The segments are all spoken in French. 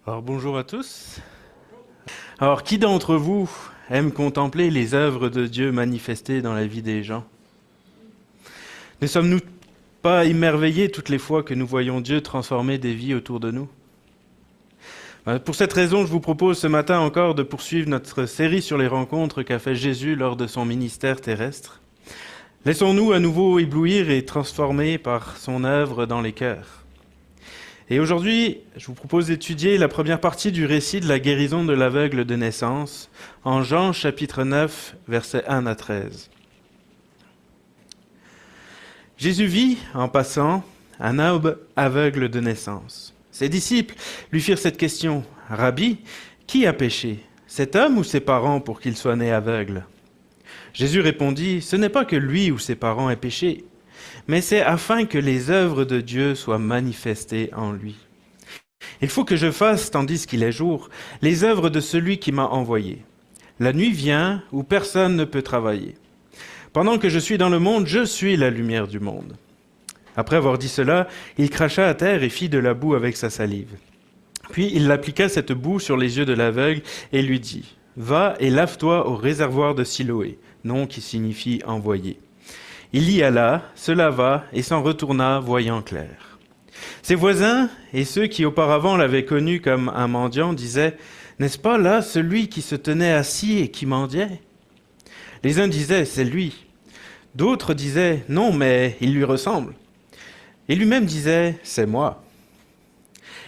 Alors bonjour à tous. Alors qui d'entre vous aime contempler les œuvres de Dieu manifestées dans la vie des gens? Ne sommes-nous pas émerveillés toutes les fois que nous voyons Dieu transformer des vies autour de nous? Pour cette raison, je vous propose ce matin encore de poursuivre notre série sur les rencontres qu'a fait Jésus lors de son ministère terrestre. Laissons-nous à nouveau éblouir et transformer par son œuvre dans les cœurs. Et aujourd'hui, je vous propose d'étudier la première partie du récit de la guérison de l'aveugle de naissance, en Jean chapitre 9, versets 1 à 13. Jésus vit, en passant, un homme aveugle de naissance. Ses disciples lui firent cette question, « Rabbi, qui a péché, cet homme ou ses parents pour qu'il soit né aveugle ?» Jésus répondit, « Ce n'est pas que lui ou ses parents aient péché, mais c'est afin que les œuvres de Dieu soient manifestées en lui. Il faut que je fasse, tandis qu'il est jour, les œuvres de celui qui m'a envoyé. La nuit vient où personne ne peut travailler. Pendant que je suis dans le monde, je suis la lumière du monde. » Après avoir dit cela, il cracha à terre et fit de la boue avec sa salive. Puis il appliqua cette boue sur les yeux de l'aveugle et lui dit, « Va et lave-toi au réservoir de Siloé, nom qui signifie envoyé. » Il y alla, se lava et s'en retourna, voyant clair. Ses voisins et ceux qui auparavant l'avaient connu comme un mendiant disaient, « N'est-ce pas là celui qui se tenait assis et qui mendiait ?» Les uns disaient, « C'est lui. » D'autres disaient, « Non, mais il lui ressemble. » Et lui-même disait, « C'est moi. »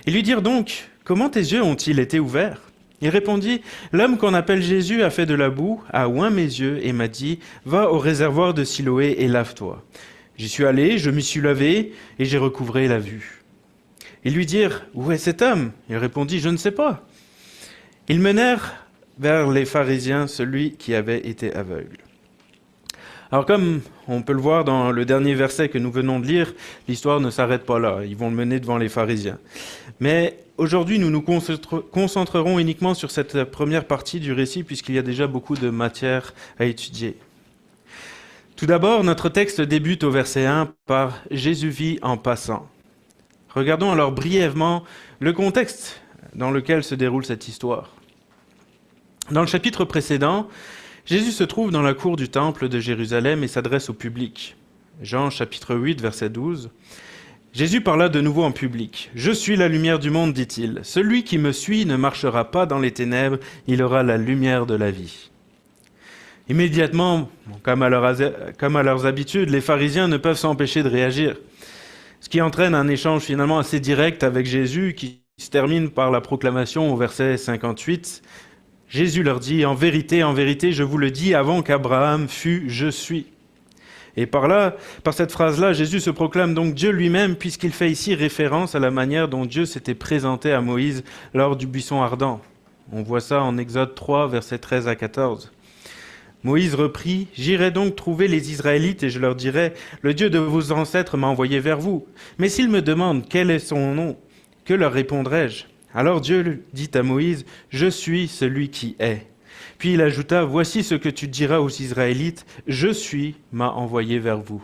Ils lui dirent donc, « Comment tes yeux ont-ils été ouverts ?» Il répondit, « L'homme qu'on appelle Jésus a fait de la boue, a oint mes yeux et m'a dit, « Va au réservoir de Siloé et lave-toi. » J'y suis allé, je m'y suis lavé et j'ai recouvré la vue. Ils lui dirent, « Où est cet homme ?» Il répondit, « Je ne sais pas. » Ils menèrent vers les pharisiens celui qui avait été aveugle. Alors comme on peut le voir dans le dernier verset que nous venons de lire, l'histoire ne s'arrête pas là, ils vont le mener devant les pharisiens. Mais aujourd'hui, nous nous concentrerons uniquement sur cette première partie du récit puisqu'il y a déjà beaucoup de matière à étudier. Tout d'abord, notre texte débute au verset 1 par « Jésus vit en passant ». Regardons alors brièvement le contexte dans lequel se déroule cette histoire. Dans le chapitre précédent, Jésus se trouve dans la cour du temple de Jérusalem et s'adresse au public. Jean chapitre 8, verset 12. Jésus parla de nouveau en public. « Je suis la lumière du monde, dit-il. Celui qui me suit ne marchera pas dans les ténèbres, il aura la lumière de la vie. » Immédiatement, comme à leurs habitudes, les pharisiens ne peuvent s'empêcher de réagir. Ce qui entraîne un échange finalement assez direct avec Jésus qui se termine par la proclamation au verset 58. Jésus leur dit, en vérité, je vous le dis, avant qu'Abraham fût, je suis. Et par cette phrase-là, Jésus se proclame donc Dieu lui-même, puisqu'il fait ici référence à la manière dont Dieu s'était présenté à Moïse lors du buisson ardent. On voit ça en Exode 3, versets 13 à 14. Moïse reprit, « J'irai donc trouver les Israélites et je leur dirai, le Dieu de vos ancêtres m'a envoyé vers vous. Mais s'ils me demandent quel est son nom, que leur répondrai-je ? Alors Dieu dit à Moïse, « Je suis celui qui est. » Puis il ajouta, « Voici ce que tu diras aux Israélites, « Je suis m'a envoyé vers vous. »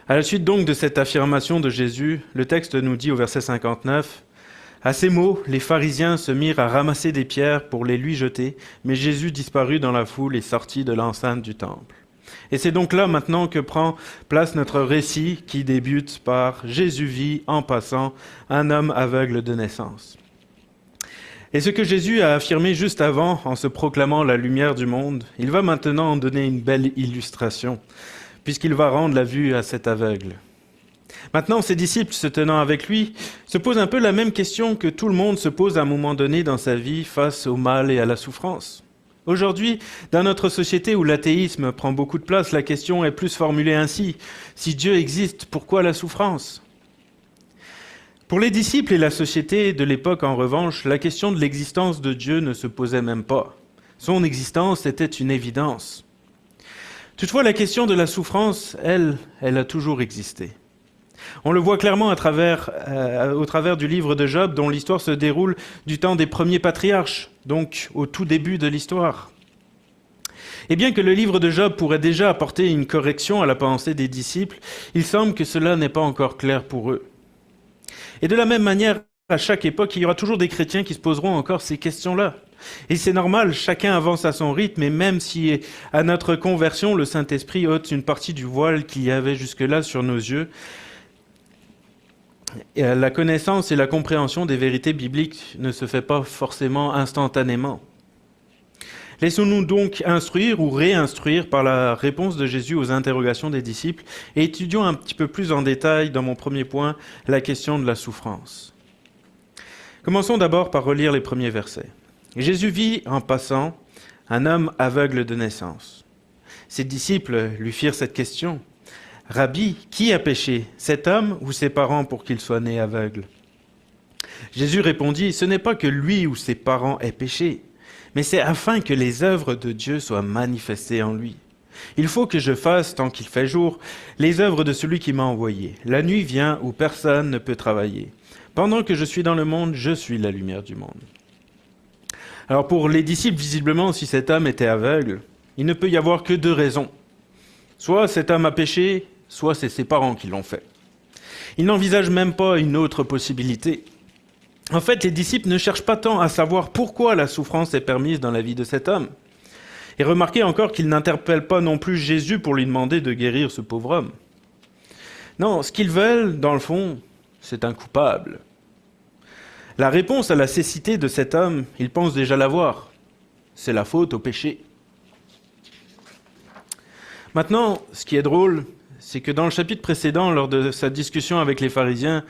À la suite donc de cette affirmation de Jésus, le texte nous dit au verset 59, « À ces mots, les pharisiens se mirent à ramasser des pierres pour les lui jeter, mais Jésus disparut dans la foule et sortit de l'enceinte du temple. » Et c'est donc là maintenant que prend place notre récit qui débute par « Jésus vit, en passant, un homme aveugle de naissance ». Et ce que Jésus a affirmé juste avant en se proclamant la lumière du monde, il va maintenant en donner une belle illustration, puisqu'il va rendre la vue à cet aveugle. Maintenant, ses disciples se tenant avec lui se posent un peu la même question que tout le monde se pose à un moment donné dans sa vie face au mal et à la souffrance. Aujourd'hui, dans notre société où l'athéisme prend beaucoup de place, la question est plus formulée ainsi. Si Dieu existe, pourquoi la souffrance ? Pour les disciples et la société de l'époque, en revanche, la question de l'existence de Dieu ne se posait même pas. Son existence était une évidence. Toutefois, la question de la souffrance, elle a toujours existé. On le voit clairement au travers du livre de Job, dont l'histoire se déroule du temps des premiers patriarches, donc au tout début de l'histoire. Et bien que le livre de Job pourrait déjà apporter une correction à la pensée des disciples, il semble que cela n'est pas encore clair pour eux. Et de la même manière, à chaque époque, il y aura toujours des chrétiens qui se poseront encore ces questions-là. Et c'est normal, chacun avance à son rythme, et même si à notre conversion, le Saint-Esprit ôte une partie du voile qu'il y avait jusque-là sur nos yeux, la connaissance et la compréhension des vérités bibliques ne se fait pas forcément instantanément. Laissons-nous donc instruire ou réinstruire par la réponse de Jésus aux interrogations des disciples et étudions un petit peu plus en détail, dans mon premier point, la question de la souffrance. Commençons d'abord par relire les premiers versets. Jésus vit, en passant, un homme aveugle de naissance. Ses disciples lui firent cette question. « Rabbi, qui a péché, cet homme ou ses parents pour qu'il soit né aveugle ?» Jésus répondit, « Ce n'est pas que lui ou ses parents aient péché, mais c'est afin que les œuvres de Dieu soient manifestées en lui. Il faut que je fasse, tant qu'il fait jour, les œuvres de celui qui m'a envoyé. La nuit vient où personne ne peut travailler. Pendant que je suis dans le monde, je suis la lumière du monde. » Alors pour les disciples, visiblement, si cet homme était aveugle, il ne peut y avoir que deux raisons. Soit cet homme a péché, soit c'est ses parents qui l'ont fait. Ils n'envisagent même pas une autre possibilité. En fait, les disciples ne cherchent pas tant à savoir pourquoi la souffrance est permise dans la vie de cet homme. Et remarquez encore qu'ils n'interpellent pas non plus Jésus pour lui demander de guérir ce pauvre homme. Non, ce qu'ils veulent, dans le fond, c'est un coupable. La réponse à la cécité de cet homme, ils pensent déjà l'avoir. C'est la faute au péché. Maintenant, ce qui est drôle, c'est que dans le chapitre précédent, lors de sa discussion avec les pharisiens,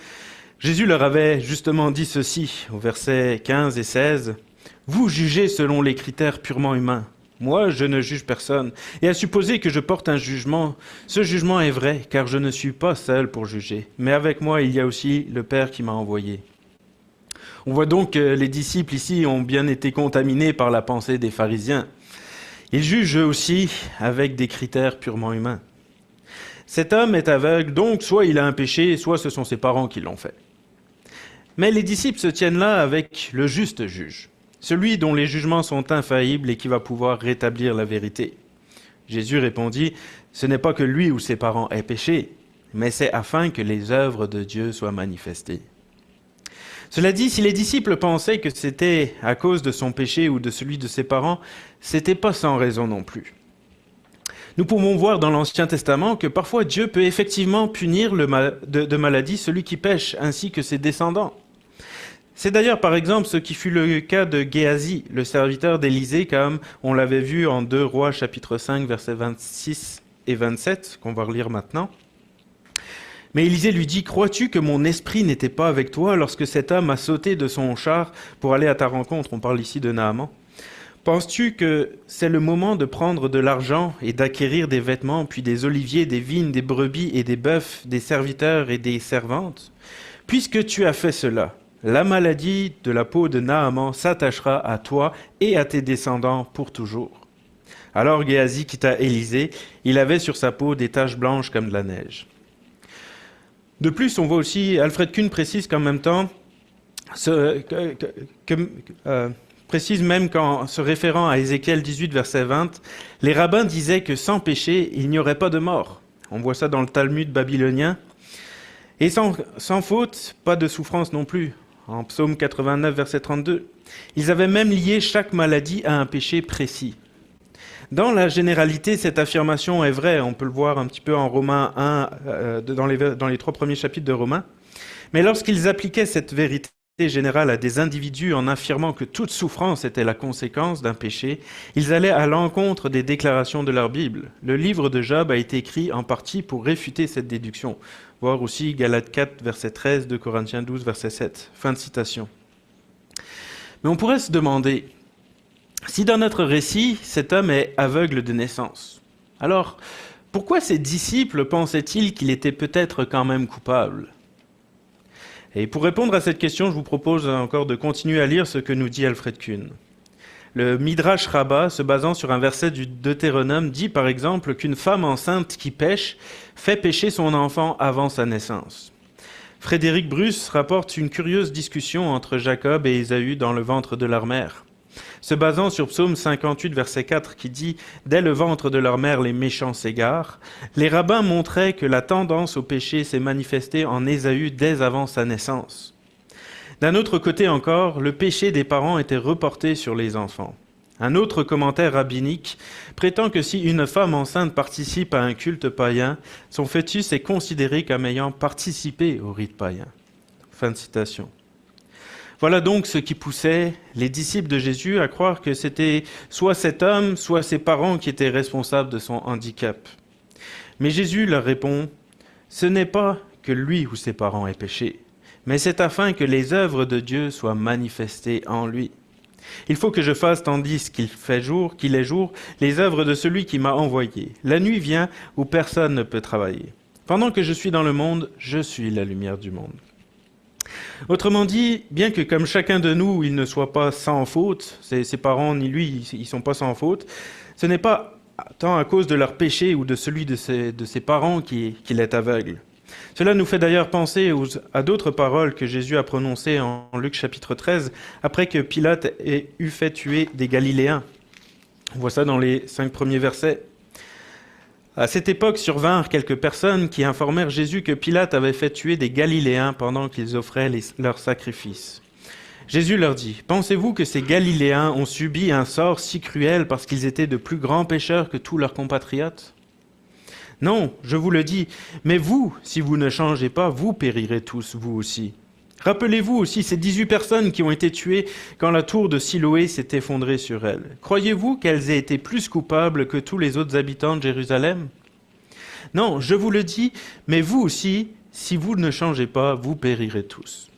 Jésus leur avait justement dit ceci, au versets 15 et 16. « Vous jugez selon les critères purement humains. Moi, je ne juge personne. Et à supposer que je porte un jugement, ce jugement est vrai, car je ne suis pas seul pour juger. Mais avec moi, il y a aussi le Père qui m'a envoyé. » On voit donc que les disciples ici ont bien été contaminés par la pensée des pharisiens. Ils jugent eux aussi avec des critères purement humains. Cet homme est aveugle, donc soit il a un péché, soit ce sont ses parents qui l'ont fait. Mais les disciples se tiennent là avec le juste juge, celui dont les jugements sont infaillibles et qui va pouvoir rétablir la vérité. Jésus répondit, « Ce n'est pas que lui ou ses parents aient péché, mais c'est afin que les œuvres de Dieu soient manifestées. » Cela dit, si les disciples pensaient que c'était à cause de son péché ou de celui de ses parents, c'était pas sans raison non plus. Nous pouvons voir dans l'Ancien Testament que parfois Dieu peut effectivement punir de maladie celui qui pêche, ainsi que ses descendants. C'est d'ailleurs par exemple ce qui fut le cas de Géasi, le serviteur d'Élisée, comme on l'avait vu en 2 Rois chapitre 5, versets 26 et 27, qu'on va relire maintenant. Mais Élisée lui dit, « Crois-tu que mon esprit n'était pas avec toi lorsque cet homme a sauté de son char pour aller à ta rencontre ?» On parle ici de Naaman. « Penses-tu que c'est le moment de prendre de l'argent et d'acquérir des vêtements, puis des oliviers, des vignes, des brebis et des bœufs, des serviteurs et des servantes? Puisque tu as fait cela, la maladie de la peau de Naaman s'attachera à toi et à tes descendants pour toujours. » Alors Géasi quitta Élisée, il avait sur sa peau des taches blanches comme de la neige. De plus, on voit aussi, Alfred Kuhn précise qu'en même temps, précise même qu'en se référant à Ézéchiel 18, verset 20, les rabbins disaient que sans péché, il n'y aurait pas de mort. On voit ça dans le Talmud babylonien. Et sans faute, pas de souffrance non plus, en Psaume 89, verset 32. Ils avaient même lié chaque maladie à un péché précis. Dans la généralité, cette affirmation est vraie. On peut le voir un petit peu en Romains 1, dans les 3 premiers chapitres de Romains. Mais lorsqu'ils appliquaient cette vérité générale à des individus en affirmant que toute souffrance était la conséquence d'un péché, ils allaient à l'encontre des déclarations de leur Bible. Le livre de Job a été écrit en partie pour réfuter cette déduction. Voir aussi Galates 4, verset 13, 2 Corinthiens 12, verset 7. Fin de citation. Mais on pourrait se demander, si dans notre récit, cet homme est aveugle de naissance, alors pourquoi ses disciples pensaient-ils qu'il était peut-être quand même coupable? Et pour répondre à cette question, je vous propose encore de continuer à lire ce que nous dit Alfred Kuhn. Le Midrash Rabbah, se basant sur un verset du Deutéronome, dit par exemple qu'une femme enceinte qui pêche fait pécher son enfant avant sa naissance. Frédéric Bruce rapporte une curieuse discussion entre Jacob et Ésaü dans le ventre de leur mère. Se basant sur Psaume 58, verset 4, qui dit « Dès le ventre de leur mère, les méchants s'égarent », les rabbins montraient que la tendance au péché s'est manifestée en Ésaü dès avant sa naissance. D'un autre côté encore, le péché des parents était reporté sur les enfants. Un autre commentaire rabbinique prétend que si une femme enceinte participe à un culte païen, son fœtus est considéré comme ayant participé au rite païen. Fin de citation. Voilà donc ce qui poussait les disciples de Jésus à croire que c'était soit cet homme, soit ses parents qui étaient responsables de son handicap. Mais Jésus leur répond, « Ce n'est pas que lui ou ses parents aient péché, mais c'est afin que les œuvres de Dieu soient manifestées en lui. Il faut que je fasse tandis qu'il est jour, les œuvres de celui qui m'a envoyé. La nuit vient où personne ne peut travailler. Pendant que je suis dans le monde, je suis la lumière du monde. » Autrement dit, bien que comme chacun de nous, il ne soit pas sans faute, ses parents ni lui, ils ne sont pas sans faute, ce n'est pas tant à cause de leur péché ou de celui de ses parents qu'il est aveugle. Cela nous fait d'ailleurs penser à d'autres paroles que Jésus a prononcées en Luc chapitre 13, après que Pilate ait eu fait tuer des Galiléens. On voit ça dans les 5 premiers versets. À cette époque survinrent quelques personnes qui informèrent Jésus que Pilate avait fait tuer des Galiléens pendant qu'ils offraient leurs sacrifices. Jésus leur dit, « Pensez-vous que ces Galiléens ont subi un sort si cruel parce qu'ils étaient de plus grands pécheurs que tous leurs compatriotes ? Non, je vous le dis, mais vous, si vous ne changez pas, vous périrez tous, vous aussi. Rappelez-vous aussi ces 18 personnes qui ont été tuées quand la tour de Siloé s'est effondrée sur elles. Croyez-vous qu'elles aient été plus coupables que tous les autres habitants de Jérusalem ? Non, je vous le dis, mais vous aussi, si vous ne changez pas, vous périrez tous. »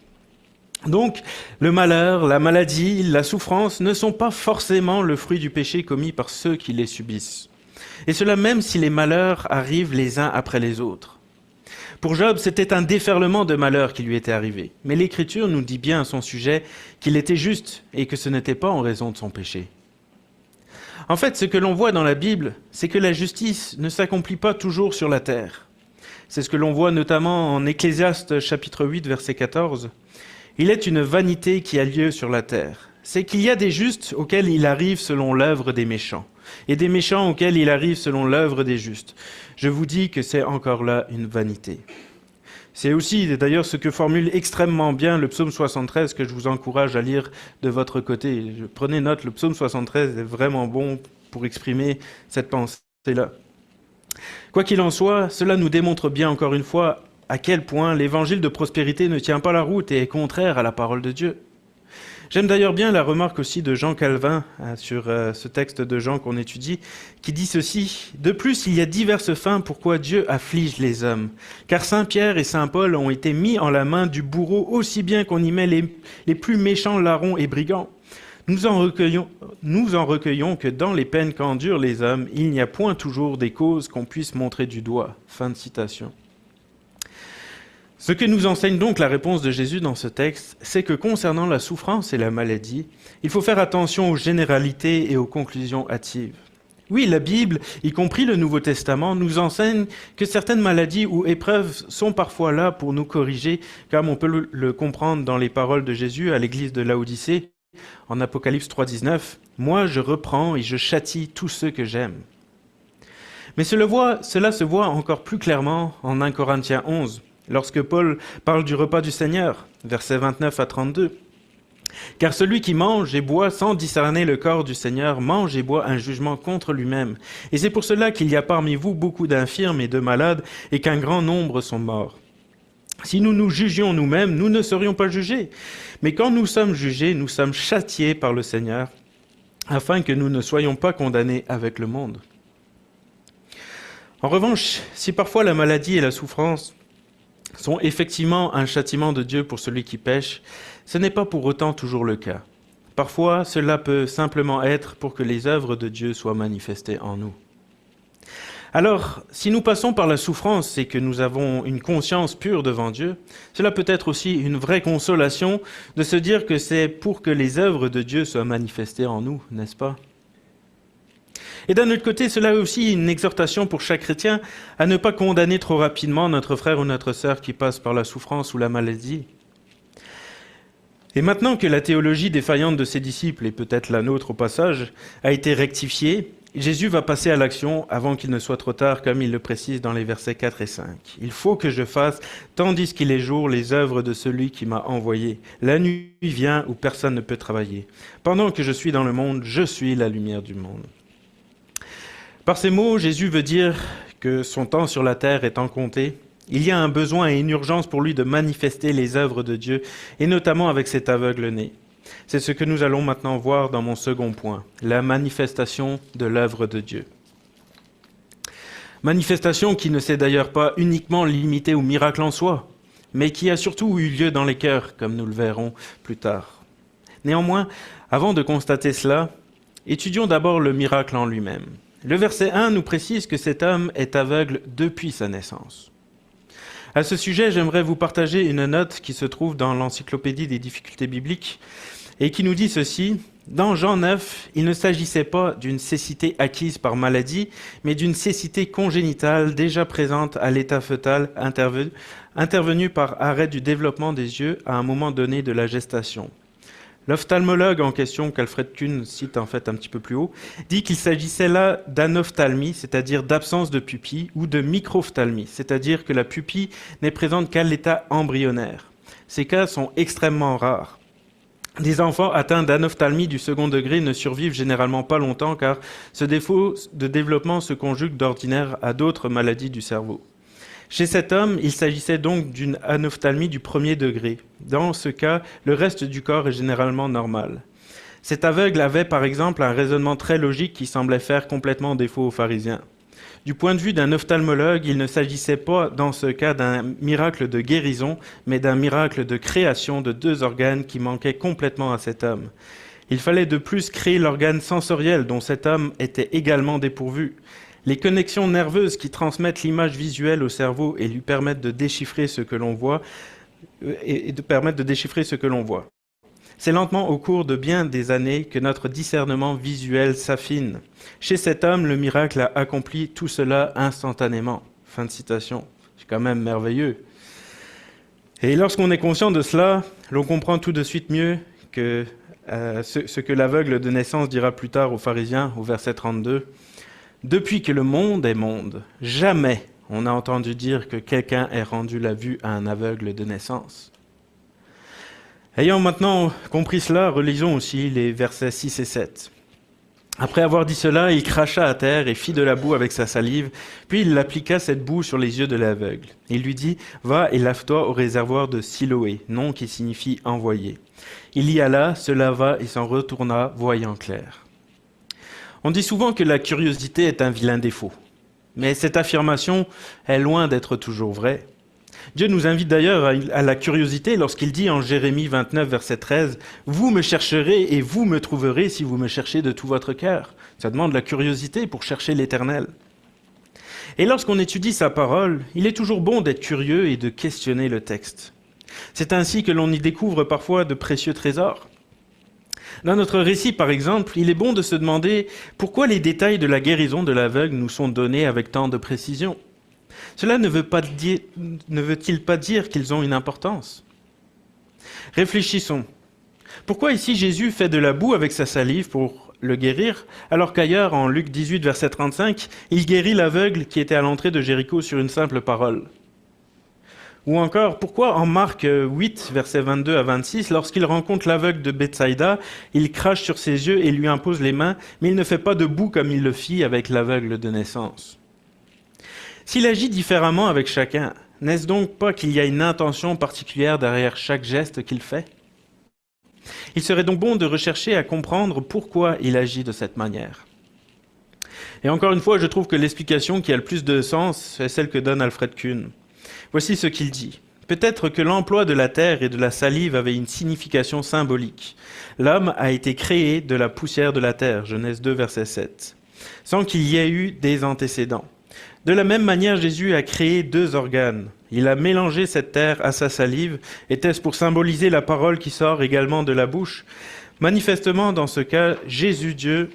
Donc, le malheur, la maladie, la souffrance ne sont pas forcément le fruit du péché commis par ceux qui les subissent. Et cela même si les malheurs arrivent les uns après les autres. Pour Job, c'était un déferlement de malheurs qui lui était arrivé. Mais l'Écriture nous dit bien à son sujet qu'il était juste et que ce n'était pas en raison de son péché. En fait, ce que l'on voit dans la Bible, c'est que la justice ne s'accomplit pas toujours sur la terre. C'est ce que l'on voit notamment en Ecclésiaste chapitre 8, verset 14. « Il est une vanité qui a lieu sur la terre. C'est qu'il y a des justes auxquels il arrive selon l'œuvre des méchants, et des méchants auxquels il arrive selon l'œuvre des justes. Je vous dis que c'est encore là une vanité. » C'est aussi d'ailleurs ce que formule extrêmement bien le psaume 73 que je vous encourage à lire de votre côté. Prenez note, le psaume 73 est vraiment bon pour exprimer cette pensée-là. Quoi qu'il en soit, cela nous démontre bien encore une fois à quel point l'évangile de prospérité ne tient pas la route et est contraire à la parole de Dieu. J'aime d'ailleurs bien la remarque aussi de Jean Calvin sur ce texte de Jean qu'on étudie, qui dit ceci. « De plus, il y a diverses fins pourquoi Dieu afflige les hommes. Car Saint Pierre et Saint Paul ont été mis en la main du bourreau aussi bien qu'on y met les plus méchants larrons et brigands. Nous en recueillons que dans les peines qu'endurent les hommes, il n'y a point toujours des causes qu'on puisse montrer du doigt. » Fin de citation. Ce que nous enseigne donc la réponse de Jésus dans ce texte, c'est que concernant la souffrance et la maladie, il faut faire attention aux généralités et aux conclusions hâtives. Oui, la Bible, y compris le Nouveau Testament, nous enseigne que certaines maladies ou épreuves sont parfois là pour nous corriger, comme on peut le comprendre dans les paroles de Jésus à l'église de Laodicée, en Apocalypse 3,19, « Moi, je reprends et je châtie tous ceux que j'aime. » Mais cela se voit encore plus clairement en 1 Corinthiens 11, lorsque Paul parle du repas du Seigneur, versets 29 à 32. « Car celui qui mange et boit sans discerner le corps du Seigneur mange et boit un jugement contre lui-même. Et c'est pour cela qu'il y a parmi vous beaucoup d'infirmes et de malades et qu'un grand nombre sont morts. Si nous nous jugions nous-mêmes, nous ne serions pas jugés. Mais quand nous sommes jugés, nous sommes châtiés par le Seigneur, afin que nous ne soyons pas condamnés avec le monde. » En revanche, si parfois la maladie et la souffrance sont effectivement un châtiment de Dieu pour celui qui pêche, ce n'est pas pour autant toujours le cas. Parfois, cela peut simplement être pour que les œuvres de Dieu soient manifestées en nous. Alors, si nous passons par la souffrance et que nous avons une conscience pure devant Dieu, cela peut être aussi une vraie consolation de se dire que c'est pour que les œuvres de Dieu soient manifestées en nous, n'est-ce pas ? Et d'un autre côté, cela est aussi une exhortation pour chaque chrétien à ne pas condamner trop rapidement notre frère ou notre sœur qui passe par la souffrance ou la maladie. Et maintenant que la théologie défaillante de ses disciples, et peut-être la nôtre au passage, a été rectifiée, Jésus va passer à l'action avant qu'il ne soit trop tard, comme il le précise dans les versets 4 et 5. « Il faut que je fasse, tandis qu'il est jour, les œuvres de celui qui m'a envoyé. La nuit vient où personne ne peut travailler. Pendant que je suis dans le monde, je suis la lumière du monde. » Par ces mots, Jésus veut dire que son temps sur la terre étant compté, il y a un besoin et une urgence pour lui de manifester les œuvres de Dieu, et notamment avec cet aveugle-né. C'est ce que nous allons maintenant voir dans mon second point, la manifestation de l'œuvre de Dieu. Manifestation qui ne s'est d'ailleurs pas uniquement limitée au miracle en soi, mais qui a surtout eu lieu dans les cœurs, comme nous le verrons plus tard. Néanmoins, avant de constater cela, étudions d'abord le miracle en lui-même. Le verset 1 nous précise que cet homme est aveugle depuis sa naissance. À ce sujet, j'aimerais vous partager une note qui se trouve dans l'encyclopédie des difficultés bibliques et qui nous dit ceci. Dans Jean 9, il ne s'agissait pas d'une cécité acquise par maladie, mais d'une cécité congénitale déjà présente à l'état fœtal intervenue par arrêt du développement des yeux à un moment donné de la gestation. L'ophtalmologue en question, qu'Alfred Kuhn cite en fait un petit peu plus haut, dit qu'il s'agissait là d'anophtalmie, c'est-à-dire d'absence de pupille, ou de microphthalmie, c'est-à-dire que la pupille n'est présente qu'à l'état embryonnaire. Ces cas sont extrêmement rares. Des enfants atteints d'anophtalmie du second degré ne survivent généralement pas longtemps car ce défaut de développement se conjugue d'ordinaire à d'autres maladies du cerveau. Chez cet homme, il s'agissait donc d'une anophtalmie du premier degré. Dans ce cas, le reste du corps est généralement normal. Cet aveugle avait par exemple un raisonnement très logique qui semblait faire complètement défaut aux pharisiens. Du point de vue d'un ophtalmologue, il ne s'agissait pas dans ce cas d'un miracle de guérison, mais d'un miracle de création de deux organes qui manquaient complètement à cet homme. Il fallait de plus créer l'organe sensoriel dont cet homme était également dépourvu. Les connexions nerveuses qui transmettent l'image visuelle au cerveau et lui permettent de déchiffrer ce que l'on voit, C'est lentement au cours de bien des années que notre discernement visuel s'affine. Chez cet homme, le miracle a accompli tout cela instantanément. Fin de citation. C'est quand même merveilleux. Et lorsqu'on est conscient de cela, l'on comprend tout de suite mieux que ce que l'aveugle de naissance dira plus tard aux pharisiens, au verset 32. Depuis que le monde est monde, jamais on a entendu dire que quelqu'un ait rendu la vue à un aveugle de naissance. Ayant maintenant compris cela, relisons aussi les versets 6 et 7. Après avoir dit cela, il cracha à terre et fit de la boue avec sa salive, puis il appliqua cette boue sur les yeux de l'aveugle. Il lui dit « Va et lave-toi au réservoir de Siloé », nom qui signifie « envoyé ». Il y alla, se lava et s'en retourna, voyant clair. On dit souvent que la curiosité est un vilain défaut, mais cette affirmation est loin d'être toujours vraie. Dieu nous invite d'ailleurs à la curiosité lorsqu'il dit en Jérémie 29, verset 13 « Vous me chercherez et vous me trouverez si vous me cherchez de tout votre cœur ». Ça demande la curiosité pour chercher l'Éternel. Et lorsqu'on étudie sa parole, il est toujours bon d'être curieux et de questionner le texte. C'est ainsi que l'on y découvre parfois de précieux trésors. Dans notre récit, par exemple, il est bon de se demander pourquoi les détails de la guérison de l'aveugle nous sont donnés avec tant de précision. Cela ne veut-il pas dire qu'ils ont une importance ? Réfléchissons. Pourquoi ici Jésus fait de la boue avec sa salive pour le guérir, alors qu'ailleurs, en Luc 18, verset 35, il guérit l'aveugle qui était à l'entrée de Jéricho sur une simple parole ? Ou encore, pourquoi en Marc 8, versets 22 à 26, lorsqu'il rencontre l'aveugle de Bethsaïda, il crache sur ses yeux et lui impose les mains, mais il ne fait pas de boue comme il le fit avec l'aveugle de naissance. S'il agit différemment avec chacun, n'est-ce donc pas qu'il y a une intention particulière derrière chaque geste qu'il fait ? Il serait donc bon de rechercher à comprendre pourquoi il agit de cette manière. Et encore une fois, je trouve que l'explication qui a le plus de sens est celle que donne Alfred Kuhn. Voici ce qu'il dit. Peut-être que l'emploi de la terre et de la salive avait une signification symbolique. L'homme a été créé de la poussière de la terre, Genèse 2, verset 7, sans qu'il y ait eu des antécédents. De la même manière, Jésus a créé deux organes. Il a mélangé cette terre à sa salive. Était-ce pour symboliser la parole qui sort également de la bouche ? Manifestement, dans ce cas, Jésus, Dieu,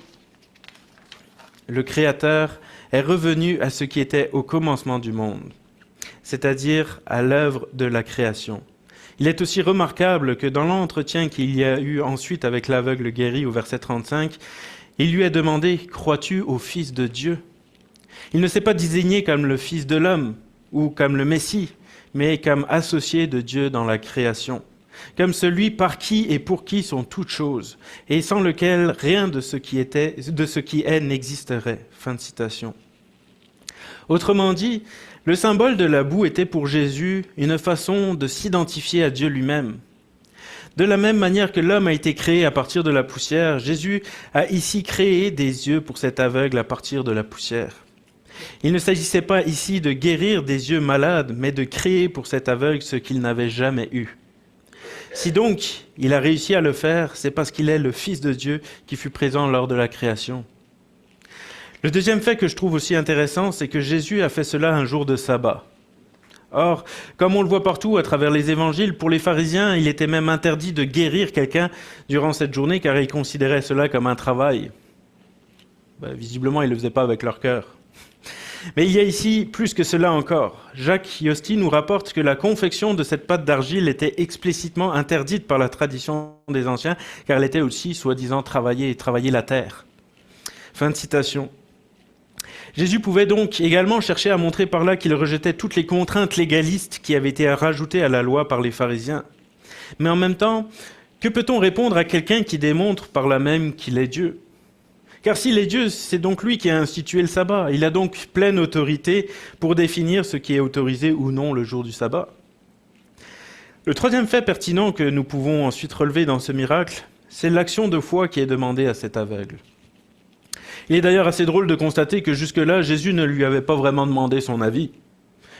le Créateur, est revenu à ce qui était au commencement du monde, c'est-à-dire à l'œuvre de la création. Il est aussi remarquable que dans l'entretien qu'il y a eu ensuite avec l'aveugle guéri au verset 35, il lui a demandé « Crois-tu au Fils de Dieu ?» Il ne s'est pas désigné comme le Fils de l'homme ou comme le Messie, mais comme associé de Dieu dans la création, comme celui par qui et pour qui sont toutes choses, et sans lequel rien de ce qui est n'existerait. Fin de citation. Autrement dit, le symbole de la boue était pour Jésus une façon de s'identifier à Dieu lui-même. De la même manière que l'homme a été créé à partir de la poussière, Jésus a ici créé des yeux pour cet aveugle à partir de la poussière. Il ne s'agissait pas ici de guérir des yeux malades, mais de créer pour cet aveugle ce qu'il n'avait jamais eu. Si donc il a réussi à le faire, c'est parce qu'il est le Fils de Dieu qui fut présent lors de la création. Le deuxième fait que je trouve aussi intéressant, c'est que Jésus a fait cela un jour de sabbat. Or, comme on le voit partout à travers les évangiles, pour les pharisiens, il était même interdit de guérir quelqu'un durant cette journée car ils considéraient cela comme un travail. Visiblement, ils ne le faisaient pas avec leur cœur. Mais il y a ici plus que cela encore. Jacques Yosti nous rapporte que la confection de cette pâte d'argile était explicitement interdite par la tradition des anciens, car elle était aussi, soi-disant, travailler la terre. Fin de citation. Jésus pouvait donc également chercher à montrer par là qu'il rejetait toutes les contraintes légalistes qui avaient été rajoutées à la loi par les pharisiens. Mais en même temps, que peut-on répondre à quelqu'un qui démontre par là même qu'il est Dieu ? Car s'il est Dieu, c'est donc lui qui a institué le sabbat. Il a donc pleine autorité pour définir ce qui est autorisé ou non le jour du sabbat. Le troisième fait pertinent que nous pouvons ensuite relever dans ce miracle, c'est l'action de foi qui est demandée à cet aveugle. Il est d'ailleurs assez drôle de constater que jusque-là, Jésus ne lui avait pas vraiment demandé son avis.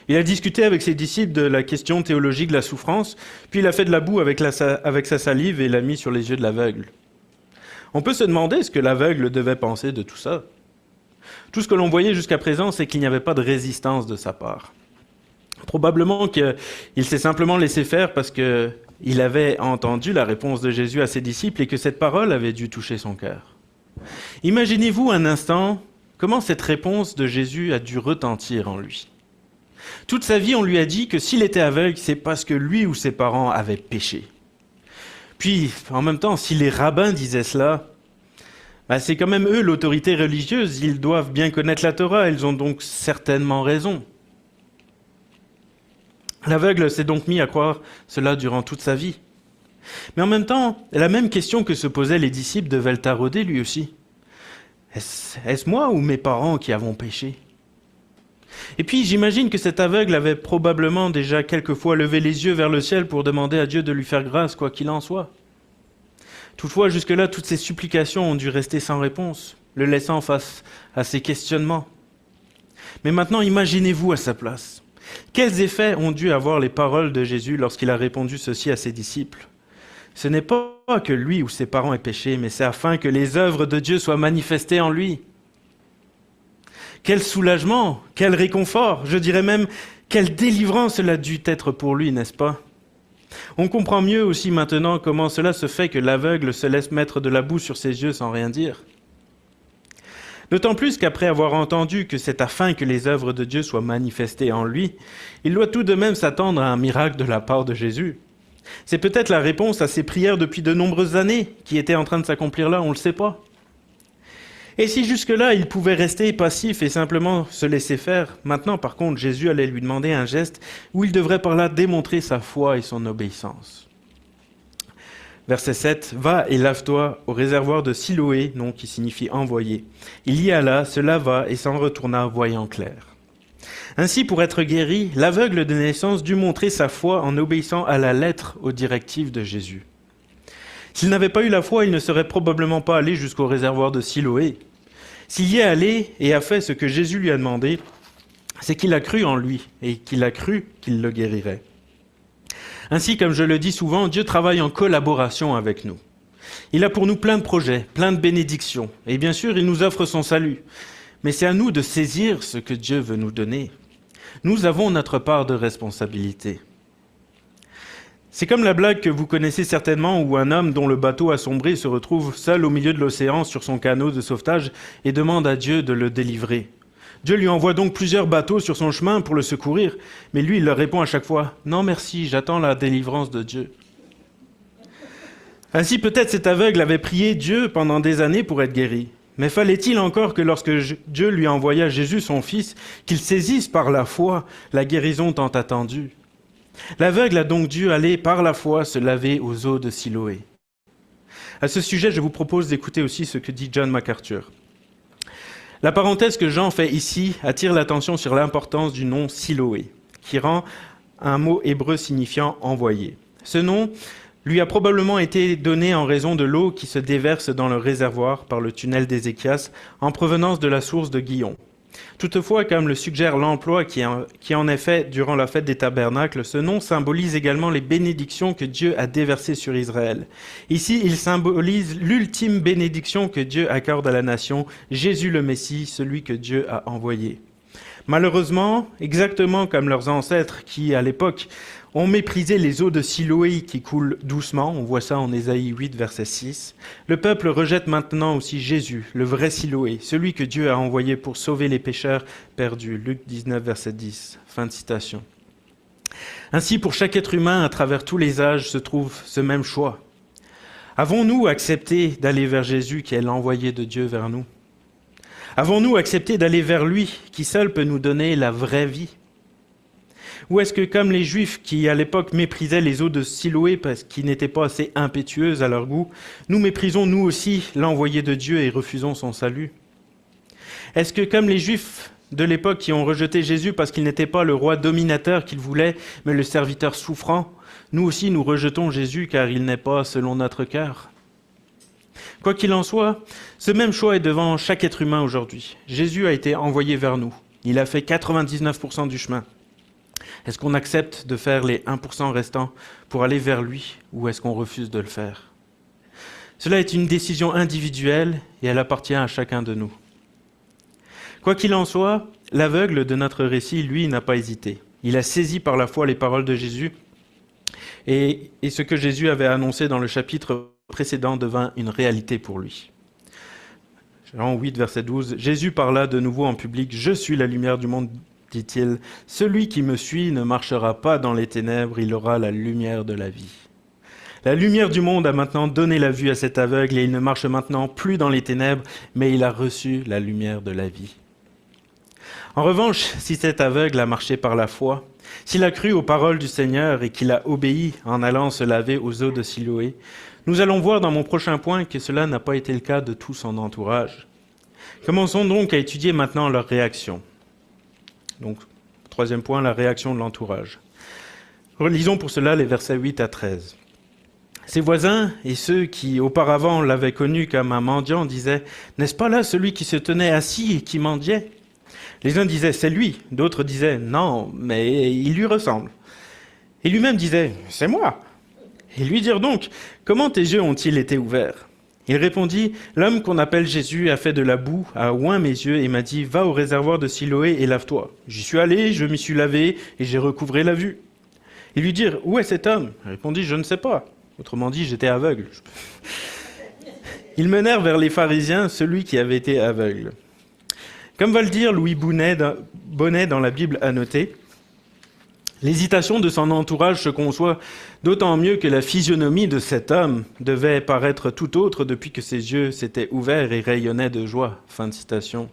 Il a discuté avec ses disciples de la question théologique de la souffrance, puis il a fait de la boue avec sa salive et l'a mis sur les yeux de l'aveugle. On peut se demander ce que l'aveugle devait penser de tout ça. Tout ce que l'on voyait jusqu'à présent, c'est qu'il n'y avait pas de résistance de sa part. Probablement qu'il s'est simplement laissé faire parce qu'il avait entendu la réponse de Jésus à ses disciples et que cette parole avait dû toucher son cœur. Imaginez-vous un instant comment cette réponse de Jésus a dû retentir en lui. Toute sa vie, on lui a dit que s'il était aveugle, c'est parce que lui ou ses parents avaient péché. Puis, en même temps, si les rabbins disaient cela, c'est quand même eux l'autorité religieuse, ils doivent bien connaître la Torah, ils ont donc certainement raison. L'aveugle s'est donc mis à croire cela durant toute sa vie. Mais en même temps, la même question que se posaient les disciples devait le tarauder lui aussi. Est-ce moi ou mes parents qui avons péché ? Et puis j'imagine que cet aveugle avait probablement déjà quelquefois levé les yeux vers le ciel pour demander à Dieu de lui faire grâce, quoi qu'il en soit. Toutefois, jusque-là, toutes ces supplications ont dû rester sans réponse, le laissant face à ses questionnements. Mais maintenant, imaginez-vous à sa place. Quels effets ont dû avoir les paroles de Jésus lorsqu'il a répondu ceci à ses disciples ? Ce n'est pas que lui ou ses parents aient péché, mais c'est afin que les œuvres de Dieu soient manifestées en lui. Quel soulagement, quel réconfort, je dirais même, quelle délivrance cela a dû être pour lui, n'est-ce pas ? On comprend mieux aussi maintenant comment cela se fait que l'aveugle se laisse mettre de la boue sur ses yeux sans rien dire. D'autant plus qu'après avoir entendu que c'est afin que les œuvres de Dieu soient manifestées en lui, il doit tout de même s'attendre à un miracle de la part de Jésus. C'est peut-être la réponse à ses prières depuis de nombreuses années qui étaient en train de s'accomplir là, on ne le sait pas. Et si jusque-là, il pouvait rester passif et simplement se laisser faire, maintenant, par contre, Jésus allait lui demander un geste où il devrait par là démontrer sa foi et son obéissance. Verset 7, « Va et lave-toi au réservoir de Siloé, nom qui signifie envoyé. Il y alla, se lava et s'en retourna voyant clair. » Ainsi, pour être guéri, l'aveugle de naissance dut montrer sa foi en obéissant à la lettre aux directives de Jésus. S'il n'avait pas eu la foi, il ne serait probablement pas allé jusqu'au réservoir de Siloé. S'il y est allé et a fait ce que Jésus lui a demandé, c'est qu'il a cru en lui et qu'il a cru qu'il le guérirait. Ainsi, comme je le dis souvent, Dieu travaille en collaboration avec nous. Il a pour nous plein de projets, plein de bénédictions, et bien sûr, il nous offre son salut. Mais c'est à nous de saisir ce que Dieu veut nous donner. Nous avons notre part de responsabilité. C'est comme la blague que vous connaissez certainement où un homme dont le bateau a sombré se retrouve seul au milieu de l'océan sur son canot de sauvetage et demande à Dieu de le délivrer. Dieu lui envoie donc plusieurs bateaux sur son chemin pour le secourir, mais lui, il leur répond à chaque fois « Non merci, j'attends la délivrance de Dieu ». Ainsi peut-être cet aveugle avait prié Dieu pendant des années pour être guéri. Mais fallait-il encore que lorsque Dieu lui envoya Jésus son fils, qu'il saisisse par la foi la guérison tant attendue? L'aveugle a donc dû aller par la foi se laver aux eaux de Siloé. À ce sujet, je vous propose d'écouter aussi ce que dit John MacArthur. La parenthèse que Jean fait ici attire l'attention sur l'importance du nom Siloé, qui rend un mot hébreu signifiant « envoyé ». Ce nom lui a probablement été donné en raison de l'eau qui se déverse dans le réservoir par le tunnel d'Ézéchias en provenance de la source de Gihon. Toutefois, comme le suggère l'emploi qui en est fait durant la fête des tabernacles, ce nom symbolise également les bénédictions que Dieu a déversées sur Israël. Ici, il symbolise l'ultime bénédiction que Dieu accorde à la nation, Jésus le Messie, celui que Dieu a envoyé. Malheureusement, exactement comme leurs ancêtres qui, à l'époque, ont méprisé les eaux de Siloé qui coulent doucement, on voit ça en Ésaïe 8, verset 6. Le peuple rejette maintenant aussi Jésus, le vrai Siloé, celui que Dieu a envoyé pour sauver les pécheurs perdus. Luc 19, verset 10. Fin de citation. Ainsi, pour chaque être humain, à travers tous les âges, se trouve ce même choix. Avons-nous accepté d'aller vers Jésus qui est l'envoyé de Dieu vers nous? Avons-nous accepté d'aller vers lui qui seul peut nous donner la vraie vie? Ou est-ce que, comme les Juifs qui, à l'époque, méprisaient les eaux de Siloé parce qu'ils n'étaient pas assez impétueuses à leur goût, nous méprisons nous aussi l'envoyé de Dieu et refusons son salut? Est-ce que, comme les Juifs de l'époque qui ont rejeté Jésus parce qu'il n'était pas le roi dominateur qu'ils voulaient, mais le serviteur souffrant, nous aussi nous rejetons Jésus car il n'est pas selon notre cœur? Quoi qu'il en soit, ce même choix est devant chaque être humain aujourd'hui. Jésus a été envoyé vers nous. Il a fait 99% du chemin. Est-ce qu'on accepte de faire les 1% restants pour aller vers lui ou est-ce qu'on refuse de le faire? Cela est une décision individuelle et elle appartient à chacun de nous. Quoi qu'il en soit, l'aveugle de notre récit, lui, n'a pas hésité. Il a saisi par la foi les paroles de Jésus et ce que Jésus avait annoncé dans le chapitre précédent devint une réalité pour lui. Jean 8, verset 12, Jésus parla de nouveau en public, « Je suis la lumière du monde » dit-il, « Celui qui me suit ne marchera pas dans les ténèbres, il aura la lumière de la vie. » La lumière du monde a maintenant donné la vue à cet aveugle et il ne marche maintenant plus dans les ténèbres, mais il a reçu la lumière de la vie. En revanche, si cet aveugle a marché par la foi, s'il a cru aux paroles du Seigneur et qu'il a obéi en allant se laver aux eaux de Siloé, nous allons voir dans mon prochain point que cela n'a pas été le cas de tout son entourage. Commençons donc à étudier maintenant leur réaction. Donc, troisième point, la réaction de l'entourage. Relisons pour cela les versets 8 à 13. Ses voisins et ceux qui auparavant l'avaient connu comme un mendiant disaient « N'est-ce pas là celui qui se tenait assis et qui mendiait ?» Les uns disaient « C'est lui », d'autres disaient « Non, mais il lui ressemble ». Et lui-même disait « C'est moi ». Et lui dirent donc « Comment tes yeux ont-ils été ouverts ?» Il répondit « L'homme qu'on appelle Jésus a fait de la boue, a oint mes yeux et m'a dit « Va au réservoir de Siloé et lave-toi ». J'y suis allé, je m'y suis lavé et j'ai recouvré la vue. Ils lui dirent « Où est cet homme ?» Il répondit « Je ne sais pas ». Autrement dit, j'étais aveugle. Ils menèrent vers les pharisiens celui qui avait été aveugle. Comme va le dire Louis Bonnet dans la Bible annotée, l'hésitation de son entourage se conçoit d'autant mieux que la physionomie de cet homme devait paraître tout autre depuis que ses yeux s'étaient ouverts et rayonnaient de joie. Fin de citation.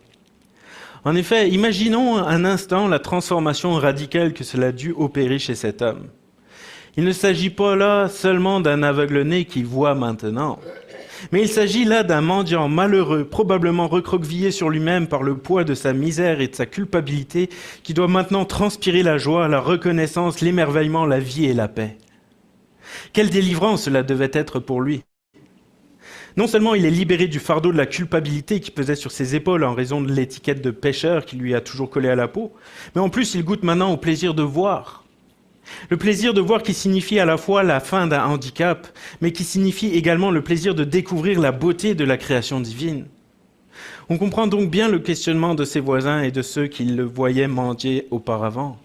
En effet, imaginons un instant la transformation radicale que cela a dû opérer chez cet homme. Il ne s'agit pas là seulement d'un aveugle-né qui voit maintenant, mais il s'agit là d'un mendiant malheureux, probablement recroquevillé sur lui-même par le poids de sa misère et de sa culpabilité, qui doit maintenant transpirer la joie, la reconnaissance, l'émerveillement, la vie et la paix. Quelle délivrance cela devait être pour lui! Non seulement il est libéré du fardeau de la culpabilité qui pesait sur ses épaules en raison de l'étiquette de pécheur qui lui a toujours collé à la peau, mais en plus il goûte maintenant au plaisir de voir. Le plaisir de voir qui signifie à la fois la fin d'un handicap, mais qui signifie également le plaisir de découvrir la beauté de la création divine. On comprend donc bien le questionnement de ses voisins et de ceux qui le voyaient mendier auparavant.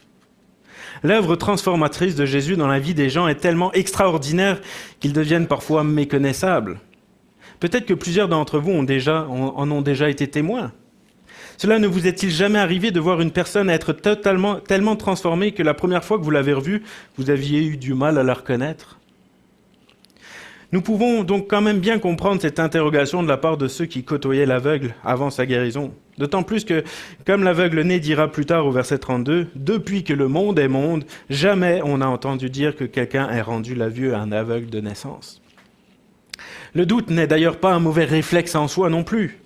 L'œuvre transformatrice de Jésus dans la vie des gens est tellement extraordinaire qu'ils deviennent parfois méconnaissables. Peut-être que plusieurs d'entre vous en ont déjà été témoins. Cela ne vous est-il jamais arrivé de voir une personne être tellement transformée que la première fois que vous l'avez revue, vous aviez eu du mal à la reconnaître? Nous pouvons donc quand même bien comprendre cette interrogation de la part de ceux qui côtoyaient l'aveugle avant sa guérison. D'autant plus que, comme l'aveugle-né dira plus tard au verset 32, « Depuis que le monde est monde, jamais on n'a entendu dire que quelqu'un ait rendu la vue à un aveugle de naissance. » Le doute n'est d'ailleurs pas un mauvais réflexe en soi non plus.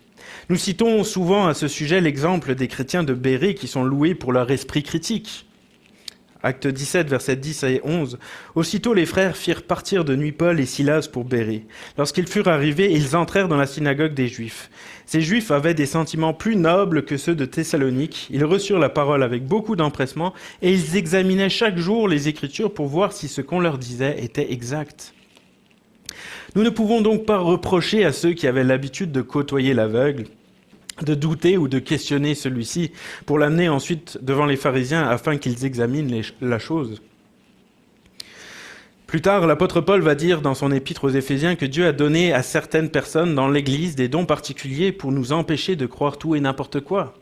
Nous citons souvent à ce sujet l'exemple des chrétiens de Bérée qui sont loués pour leur esprit critique. Acte 17, versets 10 et 11. « Aussitôt les frères firent partir de nuit Paul et Silas pour Bérée. Lorsqu'ils furent arrivés, ils entrèrent dans la synagogue des Juifs. Ces Juifs avaient des sentiments plus nobles que ceux de Thessalonique. Ils reçurent la parole avec beaucoup d'empressement et ils examinaient chaque jour les Écritures pour voir si ce qu'on leur disait était exact. » Nous ne pouvons donc pas reprocher à ceux qui avaient l'habitude de côtoyer l'aveugle de douter ou de questionner celui-ci pour l'amener ensuite devant les pharisiens afin qu'ils examinent la chose. Plus tard, l'apôtre Paul va dire dans son épître aux Éphésiens que Dieu a donné à certaines personnes dans l'Église des dons particuliers pour nous empêcher de croire tout et n'importe quoi.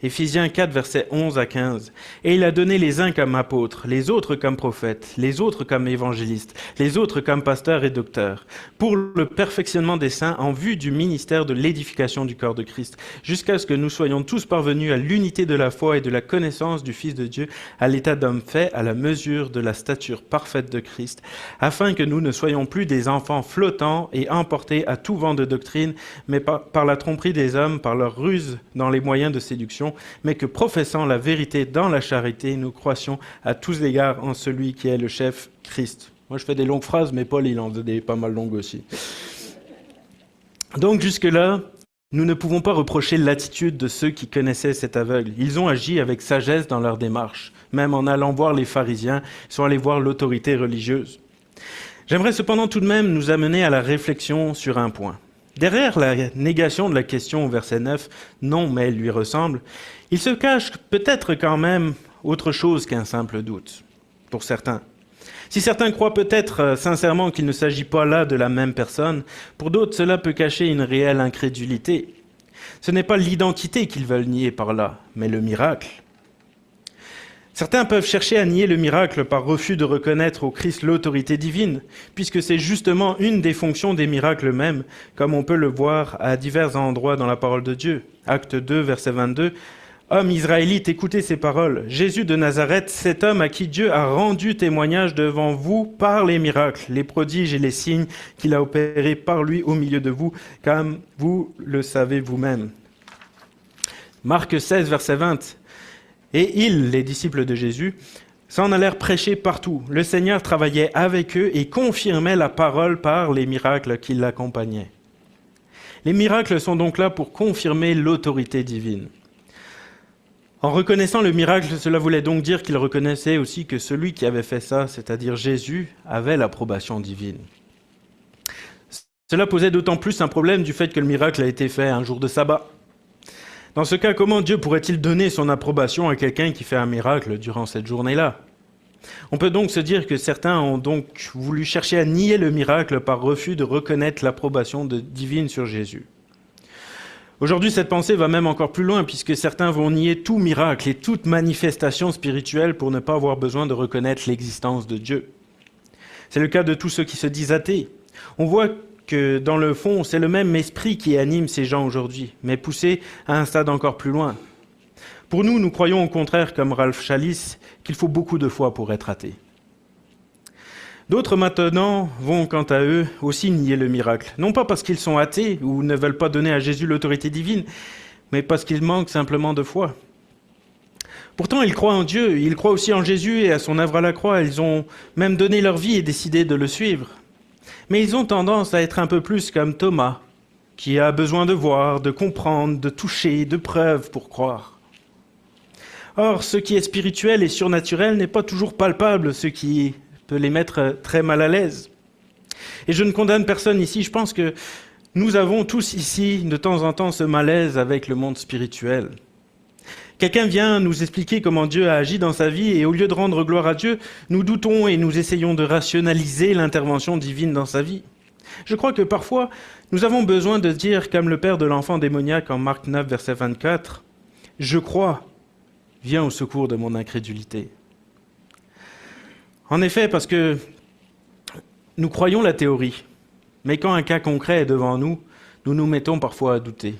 Éphésiens 4, versets 11 à 15. « Et il a donné les uns comme apôtres, les autres comme prophètes, les autres comme évangélistes, les autres comme pasteurs et docteurs, pour le perfectionnement des saints en vue du ministère de l'édification du corps de Christ, jusqu'à ce que nous soyons tous parvenus à l'unité de la foi et de la connaissance du Fils de Dieu, à l'état d'homme fait à la mesure de la stature parfaite de Christ, afin que nous ne soyons plus des enfants flottants et emportés à tout vent de doctrine, mais par la tromperie des hommes, par leur ruse dans les moyens de séduction, mais que professant la vérité dans la charité, nous croissions à tous égards en celui qui est le chef, Christ. » Moi, je fais des longues phrases, mais Paul, il en faisait des pas mal longues aussi. Donc, jusque-là, nous ne pouvons pas reprocher l'attitude de ceux qui connaissaient cet aveugle. Ils ont agi avec sagesse dans leur démarche. Même en allant voir les pharisiens, ils sont allés voir l'autorité religieuse. J'aimerais cependant tout de même nous amener à la réflexion sur un point. Derrière la négation de la question au verset 9, « Non, mais elle lui ressemble », il se cache peut-être quand même autre chose qu'un simple doute, pour certains. Si certains croient peut-être sincèrement qu'il ne s'agit pas là de la même personne, pour d'autres cela peut cacher une réelle incrédulité. Ce n'est pas l'identité qu'ils veulent nier par là, mais le miracle. Certains peuvent chercher à nier le miracle par refus de reconnaître au Christ l'autorité divine, puisque c'est justement une des fonctions des miracles eux-mêmes, comme on peut le voir à divers endroits dans la parole de Dieu. Acte 2, verset 22. « Homme israélite, écoutez ces paroles. Jésus de Nazareth, cet homme à qui Dieu a rendu témoignage devant vous par les miracles, les prodiges et les signes qu'il a opérés par lui au milieu de vous, comme vous le savez vous-même. » Marc 16, verset 20. Et ils, les disciples de Jésus, s'en allèrent prêcher partout. Le Seigneur travaillait avec eux et confirmait la parole par les miracles qui l'accompagnaient. Les miracles sont donc là pour confirmer l'autorité divine. En reconnaissant le miracle, cela voulait donc dire qu'ils reconnaissaient aussi que celui qui avait fait ça, c'est-à-dire Jésus, avait l'approbation divine. Cela posait d'autant plus un problème du fait que le miracle a été fait un jour de sabbat. Dans ce cas, comment Dieu pourrait-il donner son approbation à quelqu'un qui fait un miracle durant cette journée-là? On peut donc se dire que certains ont donc voulu chercher à nier le miracle par refus de reconnaître l'approbation divine sur Jésus. Aujourd'hui, cette pensée va même encore plus loin, puisque certains vont nier tout miracle et toute manifestation spirituelle pour ne pas avoir besoin de reconnaître l'existence de Dieu. C'est le cas de tous ceux qui se disent athées. On voit que dans le fond, c'est le même esprit qui anime ces gens aujourd'hui, mais poussé à un stade encore plus loin. Pour nous, nous croyons au contraire, comme Ralph Chalice, qu'il faut beaucoup de foi pour être athée. D'autres maintenant vont, quant à eux, aussi nier le miracle, non pas parce qu'ils sont athées ou ne veulent pas donner à Jésus l'autorité divine, mais parce qu'ils manquent simplement de foi. Pourtant, ils croient en Dieu, ils croient aussi en Jésus et à son œuvre à la croix, ils ont même donné leur vie et décidé de le suivre. Mais ils ont tendance à être un peu plus comme Thomas, qui a besoin de voir, de comprendre, de toucher, de preuves pour croire. Or, ce qui est spirituel et surnaturel n'est pas toujours palpable, ce qui peut les mettre très mal à l'aise. Et je ne condamne personne ici, je pense que nous avons tous ici, de temps en temps, ce malaise avec le monde spirituel. Quelqu'un vient nous expliquer comment Dieu a agi dans sa vie et au lieu de rendre gloire à Dieu, nous doutons et nous essayons de rationaliser l'intervention divine dans sa vie. Je crois que parfois, nous avons besoin de dire, comme le père de l'enfant démoniaque en Marc 9, verset 24, Je crois, viens au secours de mon incrédulité. En effet, parce que nous croyons la théorie, mais quand un cas concret est devant nous, nous nous mettons parfois à douter.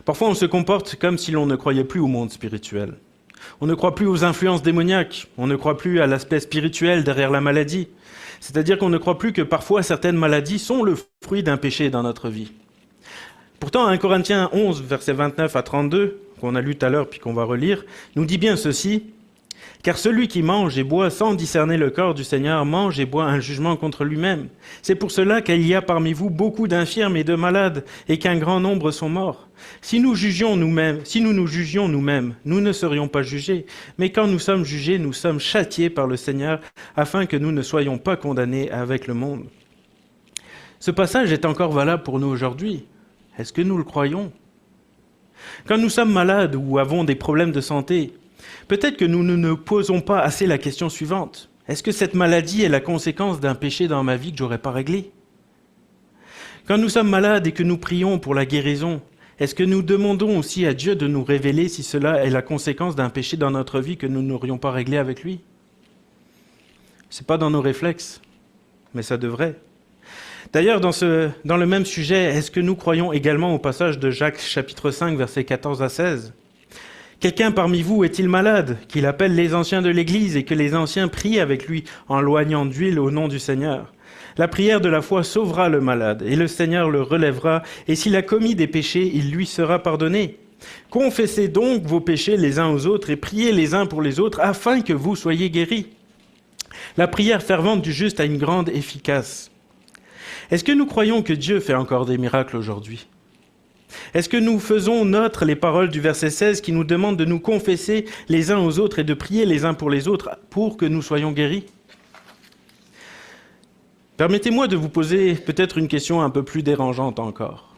Parfois, on se comporte comme si l'on ne croyait plus au monde spirituel. On ne croit plus aux influences démoniaques, on ne croit plus à l'aspect spirituel derrière la maladie. C'est-à-dire qu'on ne croit plus que parfois certaines maladies sont le fruit d'un péché dans notre vie. Pourtant, 1 Corinthiens 11, versets 29 à 32, qu'on a lu tout à l'heure puis qu'on va relire, nous dit bien ceci. Car celui qui mange et boit sans discerner le corps du Seigneur mange et boit un jugement contre lui-même. C'est pour cela qu'il y a parmi vous beaucoup d'infirmes et de malades, et qu'un grand nombre sont morts. Si nous nous jugions nous-mêmes, nous ne serions pas jugés. Mais quand nous sommes jugés, nous sommes châtiés par le Seigneur, afin que nous ne soyons pas condamnés avec le monde. Ce passage est encore valable pour nous aujourd'hui. Est-ce que nous le croyons? Quand nous sommes malades ou avons des problèmes de santé, peut-être que nous ne nous posons pas assez la question suivante. Est-ce que cette maladie est la conséquence d'un péché dans ma vie que je n'aurais pas réglé? Quand nous sommes malades et que nous prions pour la guérison, est-ce que nous demandons aussi à Dieu de nous révéler si cela est la conséquence d'un péché dans notre vie que nous n'aurions pas réglé avec lui? Ce n'est pas dans nos réflexes, mais ça devrait. D'ailleurs, dans le même sujet, est-ce que nous croyons également au passage de Jacques chapitre 5, versets 14 à 16 ? Quelqu'un parmi vous est-il malade, qu'il appelle les anciens de l'Église et que les anciens prient avec lui en loignant d'huile au nom du Seigneur? La prière de la foi sauvera le malade et le Seigneur le relèvera, et s'il a commis des péchés, il lui sera pardonné. Confessez donc vos péchés les uns aux autres et priez les uns pour les autres afin que vous soyez guéris. La prière fervente du juste a une grande efficace. Est-ce que nous croyons que Dieu fait encore des miracles aujourd'hui? Est-ce que nous faisons nôtres les paroles du verset 16 qui nous demandent de nous confesser les uns aux autres et de prier les uns pour les autres pour que nous soyons guéris? Permettez-moi de vous poser peut-être une question un peu plus dérangeante encore.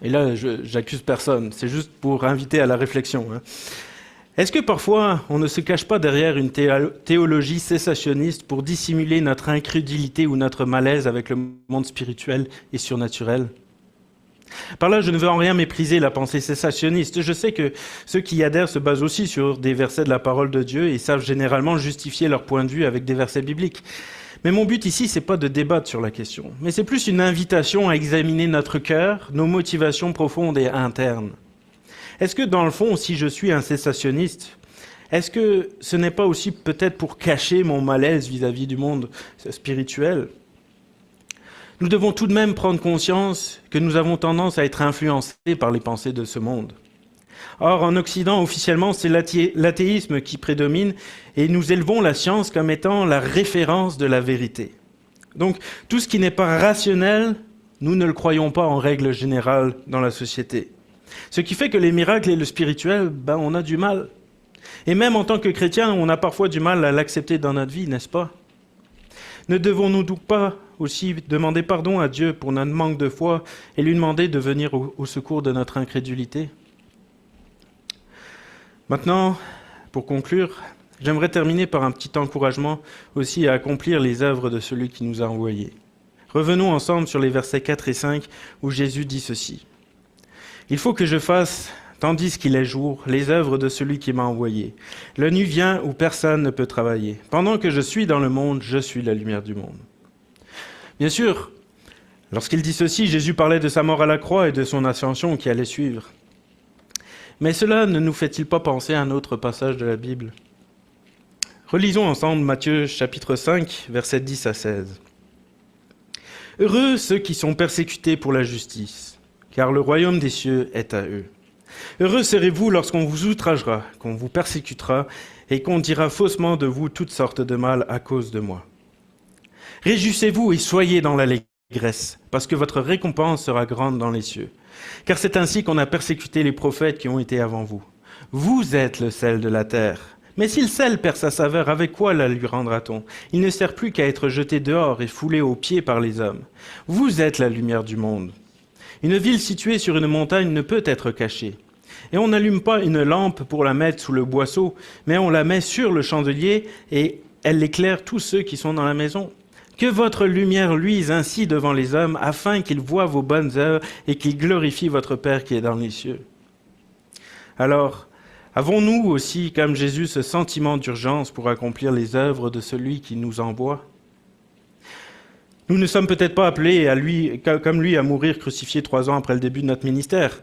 Et là, j'accuse personne, c'est juste pour inviter à la réflexion. Est-ce que parfois, on ne se cache pas derrière une théologie cessationniste pour dissimuler notre incrédulité ou notre malaise avec le monde spirituel et surnaturel? Par là, je ne veux en rien mépriser la pensée cessationniste. Je sais que ceux qui y adhèrent se basent aussi sur des versets de la parole de Dieu et savent généralement justifier leur point de vue avec des versets bibliques. Mais mon but ici, c'est pas de débattre sur la question, mais c'est plus une invitation à examiner notre cœur, nos motivations profondes et internes. Est-ce que dans le fond, si je suis un cessationniste, est-ce que ce n'est pas aussi peut-être pour cacher mon malaise vis-à-vis du monde spirituel? Nous devons tout de même prendre conscience que nous avons tendance à être influencés par les pensées de ce monde. Or, en Occident, officiellement, c'est l'athéisme qui prédomine et nous élevons la science comme étant la référence de la vérité. Donc, tout ce qui n'est pas rationnel, nous ne le croyons pas en règle générale dans la société. Ce qui fait que les miracles et le spirituel, on a du mal. Et même en tant que chrétien, on a parfois du mal à l'accepter dans notre vie, n'est-ce pas? Ne devons-nous donc pas aussi demander pardon à Dieu pour notre manque de foi et lui demander de venir au secours de notre incrédulité? Maintenant, pour conclure, j'aimerais terminer par un petit encouragement aussi à accomplir les œuvres de celui qui nous a envoyés. Revenons ensemble sur les versets 4 et 5 où Jésus dit ceci. « Il faut que je fasse, tandis qu'il est jour, les œuvres de celui qui m'a envoyé. La nuit vient où personne ne peut travailler. Pendant que je suis dans le monde, je suis la lumière du monde. » Bien sûr, lorsqu'il dit ceci, Jésus parlait de sa mort à la croix et de son ascension qui allait suivre. Mais cela ne nous fait-il pas penser à un autre passage de la Bible? Relisons ensemble Matthieu chapitre 5, versets 10 à 16. « Heureux ceux qui sont persécutés pour la justice, car le royaume des cieux est à eux. Heureux serez-vous lorsqu'on vous outragera, qu'on vous persécutera et qu'on dira faussement de vous toutes sortes de mal à cause de moi. Réjouissez-vous et soyez dans l'allégresse, parce que votre récompense sera grande dans les cieux. Car c'est ainsi qu'on a persécuté les prophètes qui ont été avant vous. Vous êtes le sel de la terre. Mais si le sel perd sa saveur, avec quoi la lui rendra-t-on? Il ne sert plus qu'à être jeté dehors et foulé aux pieds par les hommes. Vous êtes la lumière du monde. Une ville située sur une montagne ne peut être cachée. Et on n'allume pas une lampe pour la mettre sous le boisseau, mais on la met sur le chandelier et elle éclaire tous ceux qui sont dans la maison. Que votre lumière luise ainsi devant les hommes, afin qu'ils voient vos bonnes œuvres et qu'ils glorifient votre Père qui est dans les cieux. Alors, avons-nous aussi, comme Jésus, ce sentiment d'urgence pour accomplir les œuvres de celui qui nous envoie? Nous ne sommes peut-être pas appelés comme lui à mourir crucifié 3 ans après le début de notre ministère.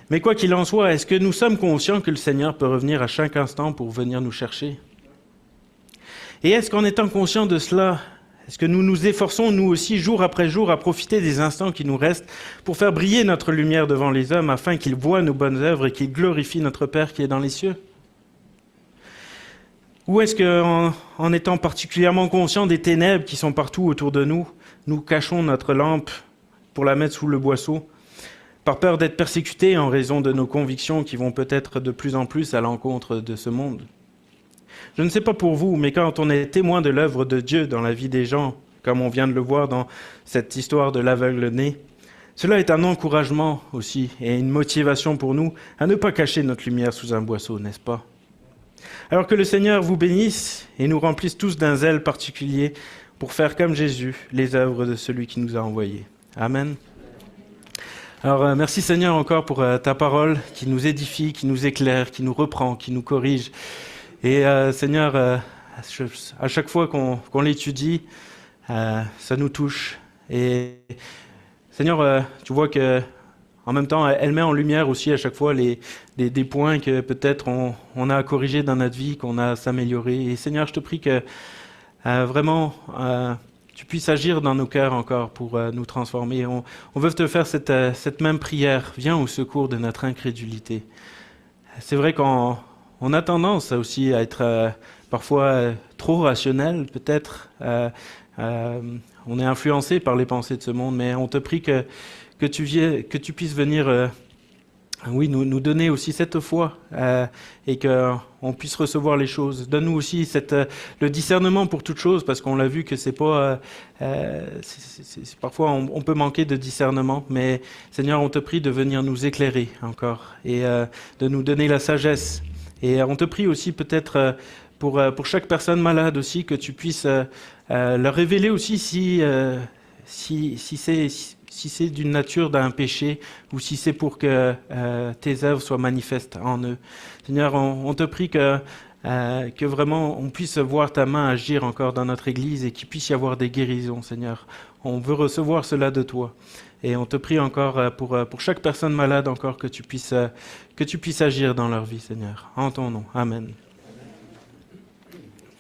Mais quoi qu'il en soit, est-ce que nous sommes conscients que le Seigneur peut revenir à chaque instant pour venir nous chercher? Et est-ce qu'en étant conscients de cela, est-ce que nous nous efforçons, nous aussi, jour après jour, à profiter des instants qui nous restent pour faire briller notre lumière devant les hommes afin qu'ils voient nos bonnes œuvres et qu'ils glorifient notre Père qui est dans les cieux? Ou est-ce qu'en étant particulièrement conscients des ténèbres qui sont partout autour de nous, nous cachons notre lampe pour la mettre sous le boisseau, par peur d'être persécutés en raison de nos convictions qui vont peut-être de plus en plus à l'encontre de ce monde? Je ne sais pas pour vous, mais quand on est témoin de l'œuvre de Dieu dans la vie des gens, comme on vient de le voir dans cette histoire de l'aveugle-né, cela est un encouragement aussi et une motivation pour nous à ne pas cacher notre lumière sous un boisseau, n'est-ce pas? Alors que le Seigneur vous bénisse et nous remplisse tous d'un zèle particulier pour faire comme Jésus les œuvres de celui qui nous a envoyés. Amen. Alors merci Seigneur encore pour ta parole qui nous édifie, qui nous éclaire, qui nous reprend, qui nous corrige. Et Seigneur, à chaque fois qu'on l'étudie, ça nous touche. Et Seigneur, tu vois que en même temps, elle met en lumière aussi à chaque fois des points que peut-être on a à corriger dans notre vie, qu'on a à s'améliorer. Et Seigneur, je te prie que vraiment tu puisses agir dans nos cœurs encore pour nous transformer. On veut te faire cette même prière. Viens au secours de notre incrédulité. C'est vrai qu'on a tendance aussi à être parfois trop rationnel, peut-être. On est influencé par les pensées de ce monde, mais on te prie que tu puisses venir nous donner aussi cette foi et qu'on puisse recevoir les choses. Donne-nous aussi le discernement pour toutes choses, parce qu'on l'a vu que c'est pas... parfois, on peut manquer de discernement, mais Seigneur, on te prie de venir nous éclairer encore et de nous donner la sagesse. Et on te prie aussi peut-être pour chaque personne malade aussi, que tu puisses leur révéler aussi si c'est d'une nature d'un péché ou si c'est pour que tes œuvres soient manifestes en eux. Seigneur, on te prie que vraiment on puisse voir ta main agir encore dans notre Église et qu'il puisse y avoir des guérisons, Seigneur. On veut recevoir cela de toi. Et on te prie encore pour chaque personne malade encore que tu puisses agir dans leur vie, Seigneur. En ton nom. Amen.